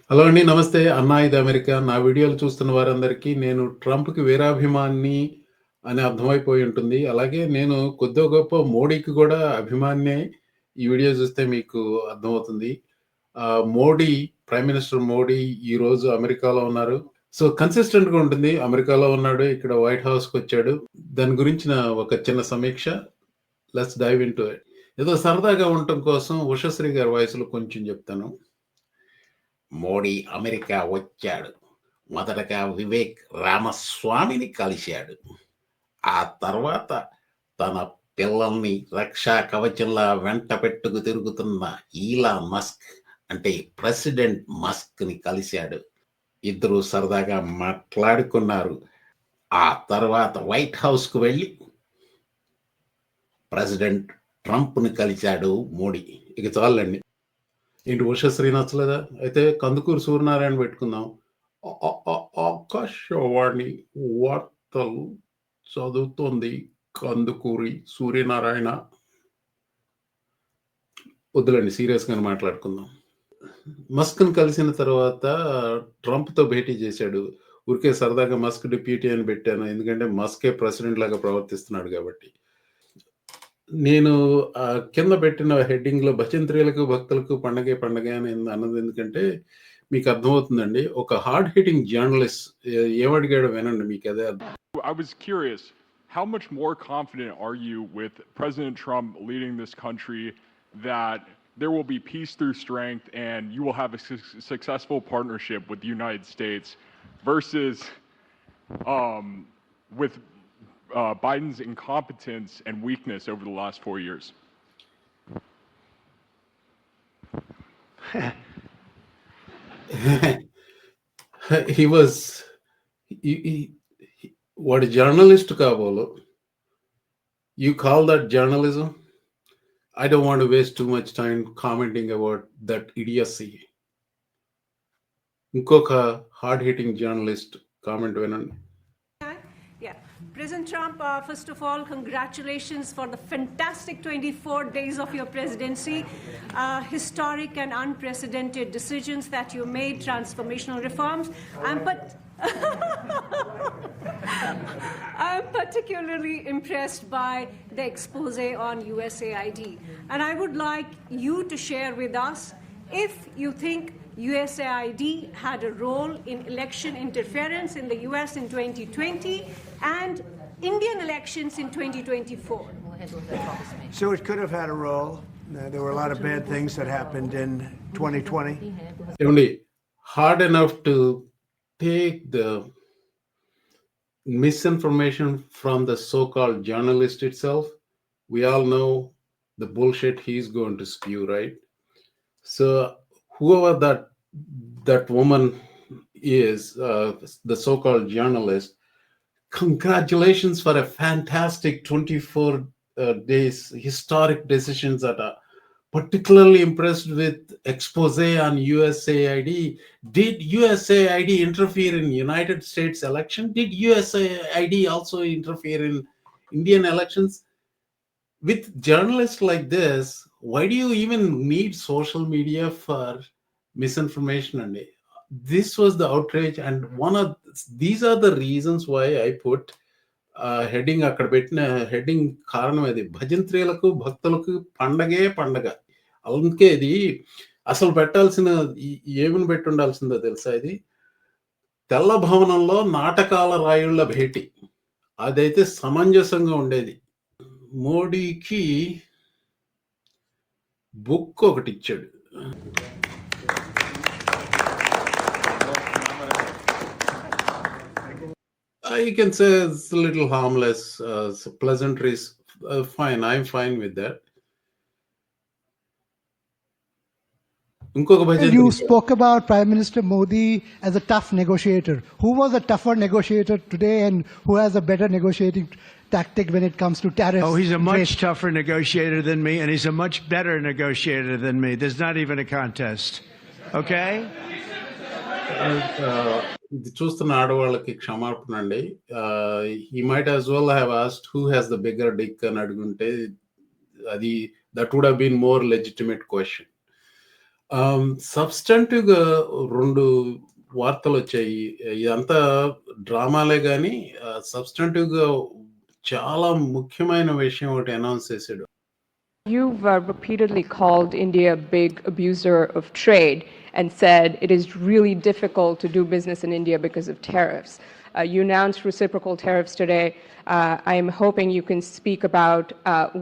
Hello అండి. నమస్తే. అన్నా ఇది అమెరికా. నా వీడియోలు చూస్తున్న వారందరికీ నేను ట్రంప్‌కి వీరాభిమాని అని అర్థమైపోయి ఉంటుంది. అలాగే నేను కొద్దో గొప్పో మోడీకి గూడా అభిమానినే. ఈ వీడియో చూస్తే మీకు అర్థమవుతుంది. మోడీ ప్రైమ్ మినిస్టర్ మోడీ ఈరోజు అమెరికాలో ఉన్నారు. సో, కన్సిస్టెంట్‌గా ఉంటుంది. అమెరికాలో ఉన్నాడు. ఇక్కడ వైట్ హౌస్‌కొచ్చాడు. దాని గురించిన ఒక చిన్న సమీక్ష. Let's dive into it. ఏదో సరదాగా ఉండటం కోసం ఉషశ్రీ గారి వాయిస్‌లో కొంచెం చెప్తాను. మోడీ అమెరికా వచ్చాడు. మొదటగా వివేక్ రామస్వామిని కలిశాడు. ఆ తర్వాత తన పిల్లల్ని రక్షా కవచంలా వెంట పెట్టుకు తిరుగుతున్న ఈలాన్ మస్క్ అంటే ప్రెసిడెంట్ మస్క్ని కలిశాడు. ఇద్దరు సరదాగా మాట్లాడుకున్నారు. ఆ తర్వాత వైట్ హౌస్కు వెళ్ళి ప్రెసిడెంట్ ట్రంప్ని కలిశాడు మోడీ. ఇక చాలండి. ఏంటి ఉషశ్రీ నచ్చలేదా? అయితే కందుకూరి సూర్యనారాయణ పెట్టుకుందాం. ఆకాశవాణి వార్తలు చదువుతోంది కందుకూరి సూర్యనారాయణ. వద్దులేండి, సీరియస్‌గానే మాట్లాడుకుందాం. మస్క్‌ని కలిసిన తర్వాత ట్రంప్‌తో భేటీ చేశాడు. ఊరికే సరదాగా మస్క్ డిప్యూటీ అని పెట్టాను. ఎందుకంటే మస్కే ప్రెసిడెంట్ లాగా ప్రవర్తిస్తున్నాడు కాబట్టి. నేను కింద పెట్టిన హెడ్డింగ్‌లో భజంత్రీలకు, భక్తులకు పండగే పండగే అని అన్నది ఎందుకంటే మీకు అర్థమవుతుందండి. ఒక హార్డ్ హిట్టింగ్ జర్నలిస్ట్ ఏమడిగాడో వినండి, మీకదే అర్థం. I was curious, how much more confident are you with President Trump leading this country that there will be peace through strength and you will have a successful partnership with the United States versus with Biden's incompetence and weakness over the last 4 years? he was వాడు journalist కాబోలు. You call that journalism? I don't want to waste too much time commenting about that idiocy. ఇంకొక hard hitting journalist comment వినండి. Yeah. President Trump, first of all, congratulations for the fantastic 24 days of your presidency. Historic and unprecedented decisions that you made, transformational reforms. I'm particularly impressed by the expose on USAID. And I would like you to share with us if you think USAID had a role in election interference in the US in 2020 and Indian elections in 2024. So it could have had a role. There were a lot of bad things that happened in 2020. Only hard enough to take the misinformation from the so-called journalist itself. We all know the bullshit he's going to spew, right? So whoever that woman is, the so-called journalist, congratulations for a fantastic 24 days historic decisions that are particularly impressed with expose on USAID. Did USAID interfere in United States election? Did USAID also interfere in Indian elections? With journalists like this, why do you even need social media for misinformation? And this was the outrage, and these are the reasons why I put heading అక్కడ పెట్టిన heading కారణం అది. భజంత్రీలకు భక్తులకు పండగే పండగ. అందుకే ఇది అసలు పెట్టాల్సిన ఏమని పెట్టి ఉండాల్సిందో తెలుసా? ఇది తెల్ల భవనంలో నాటకాల రాయుళ్ల భేటీ. అదైతే సమంజసంగా ఉండేది. మోడీకి బుక్ ఒకటి ఇచ్చాడు. You can say it's a little harmless, pleasantries. Fine, I'm fine with that. You spoke about Prime Minister Modi as a tough negotiator. Who was a tougher negotiator today and who has a better negotiating tactic when it comes to tariffs? Oh, he's a much tougher negotiator than me, and he's a much better negotiator than me. There's not even a contest. Okay? ఇది చూస్తున్న ఆడవాళ్ళకి క్షమాపణ అండి. He might as well have asked who has the bigger dick అని అడుగుంటే అది that would have been more legitimate question. సబ్స్టెంటివ్‌గా 2 వార్తలొచ్చాయి. ఇదంతా డ్రామాలే గానీ సబ్స్టెంటివ్‌గా చాలా ముఖ్యమైన విషయం ఒకటి అనౌన్స్ చేసాడు. You've repeatedly called India a big abuser of trade and said it is really difficult to do business in India because of tariffs. You announced reciprocal tariffs today. I am hoping you can speak about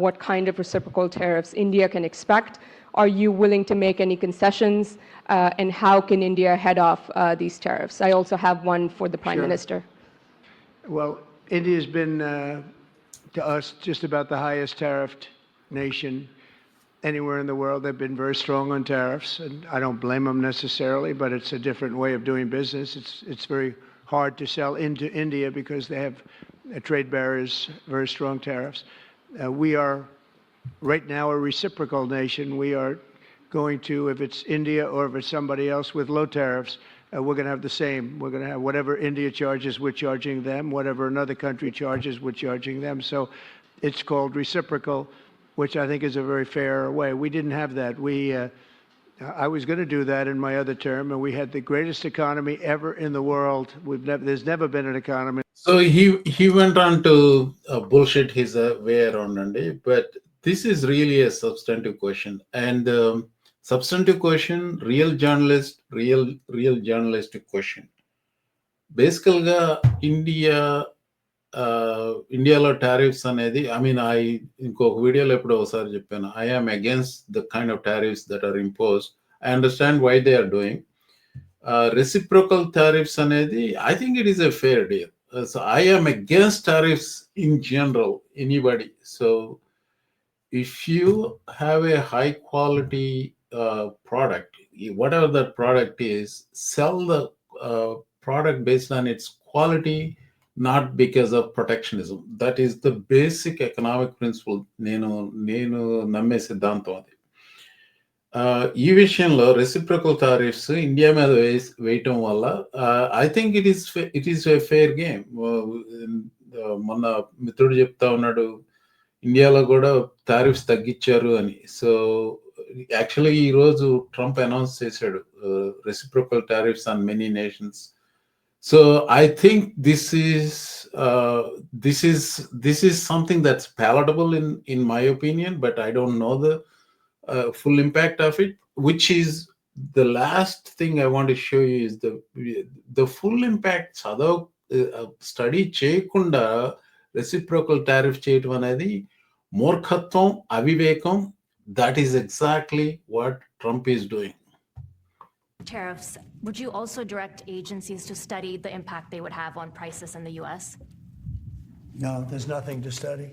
what kind of reciprocal tariffs India can expect. Are you willing to make any concessions? And how can India head off these tariffs? I also have one for the Prime Sure. Minister. Well, India's been, to us, just about the highest tariffed nation anywhere in the world. They've been very strong on tariffs, and I don't blame them necessarily, but it's a different way of doing business. It's very hard to sell into India because they have trade barriers, very strong tariffs. We are right now a reciprocal nation. We are going to, if it's India or if it's somebody else with low tariffs, we're going to have the same. We're going to have whatever India charges, we're charging them. Whatever another country charges, we're charging them. So it's called reciprocal, which I think is a very fair way. We didn't have that. I was going to do that in my other term, and we had the greatest economy ever in the world. There's never been an economy. So he went on to bullshit his way around, Andy. But this is really a substantive question, and substantive question, real journalistic question. Basically, ఇండియాలో tariffs అనేది ఇంకొక వీడియోలో ఎప్పుడో ఒకసారి చెప్పాను. I am against the kind of tariffs that are imposed. I understand why they are doing. Reciprocal tariffs అనేది I think it is a fair deal. So I am against tariffs in general, anybody. So if you have a high quality product, whatever that product is, sell the product based on its quality, not because of protectionism. That is the basic economic principle. నేను నమ్మే సిద్ధాంతం అది. ఈ విషయంలో రెసిప్రకల్ tariffs India మీద వేయటం వల్ల I think it is a fair game. మొన్న మిత్రుడు చెప్తా ఉన్నాడు ఇండియాలో కూడా టారిఫ్స్ తగ్గించారు అని. సో యాక్చువల్లీ ఈరోజు ట్రంప్ అనౌన్స్ చేశాడు రెసిప్రకల్ tariffs on many nations. So I think this is something that's palatable in my opinion, but I don't know the full impact of it. Which is the last thing I want to show you is the full impact. Chadav study cheyakunda reciprocal tariff cheyadam anedi మూర్ఖత్వం, అవివేకం. That is exactly what Trump is doing. Tariffs, would you also direct agencies to study the impact they would have on prices in the U.S.? No, there's nothing to study.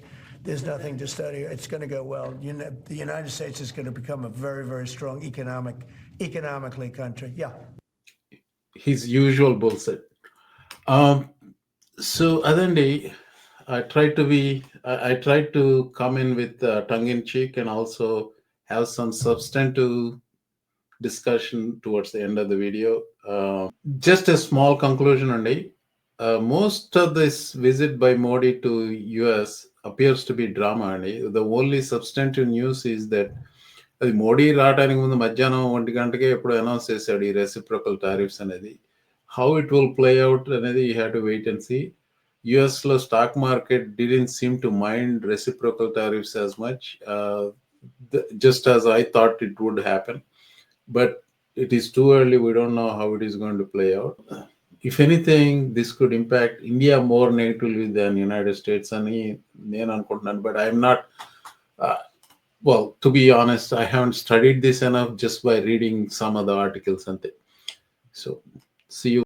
There's nothing to study. It's going to go well. The United States is going to become a very, very strong economically country. Yeah. His usual bullshit. So Adandi, I tried to come in with tongue in cheek and also have some substantive discussion towards the end of the video. Just a small conclusion, Andy. Most of this visit by Modi to US appears to be drama, Andy. The only substantive news is that Modi రావడానికి ముందు మధ్యాహ్నం 1 గంటకే ఎప్పుడు announce చేశాడు ఈ రెసిప్రకల్ tariffs అనేది. How it will play out అనేది you have to wait and see. US లో stock market didn't seem to mind reciprocal tariffs as much, just as I thought it would happen. But it is too early. We don't know how it is going to play out. If anything, this could impact India more negatively than United States. But I'm not, well, to be honest, I haven't studied this enough just by reading some of the articles. So, see you.